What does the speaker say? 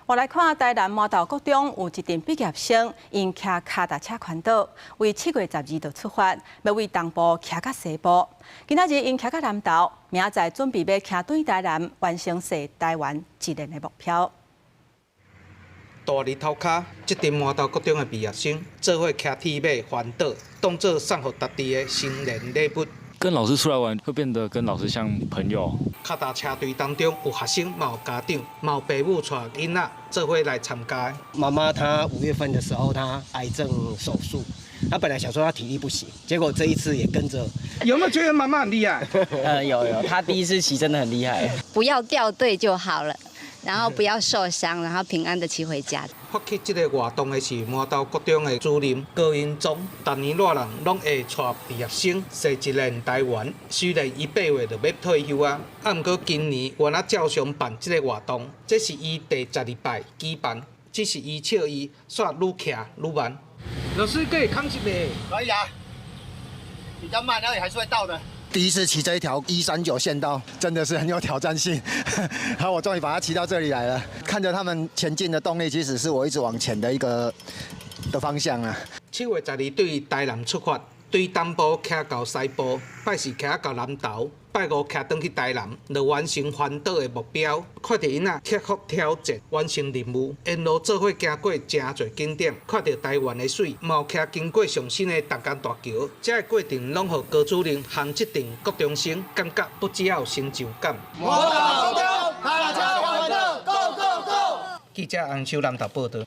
我來看台南麻豆國中有一群畢業生，因騎腳踏車環島，為7月12日出發，要為東部騎到西部。今仔日因騎到南投，明仔載準備要騎對台南，完成攝台灣一年的目標。大日頭卡，這群麻豆國中的畢業生做伙騎鐵馬環島，當作送給大地的新年禮物。跟老師出來玩，會變得跟老師像朋友。腳踏車隊當中有學生，也有家長，也有父母帶囡仔做伙來參加。媽媽她5月份的時候，她癌症手術，她本來想說她體力不行，結果這一次也跟着。有沒有覺得媽媽很厲害？有，她第一次騎真的很厲害。不要掉隊就好了。然後不要受傷，然後平安的騎回家。發起這個活動的是麻豆國中的主任高英忠，逐年熱人攏會帶畢業生攝一年台灣。雖然伊8月就要退休啊，不過今年原來照常辦這個活動，這是伊第12擺舉辦，只是伊笑伊煞愈騎愈慢。老師可以扛一個？可以啊，比較慢，而且還是會到的。第一次騎這一條139縣道，真的是很有挑戰性。然後我終於把它騎到這裡來了，看着他們前進的動力，其實是我一直往前的一個方向啊。7月12日對台南出發，對東部騎到西部，拜四騎到南投，拜5騎轉去台南，就完成環島的目標。看到因仔克服挑戰，完成任務，沿路做伙行過真濟景點，看到台灣的水，嘛有騎經過上新的達江大橋，這個過程攏予高主任和這群國中生感覺不只有成就感。麻豆國中，腳踏車環島 ，Go Go Go！ 記者洪秀南投報道。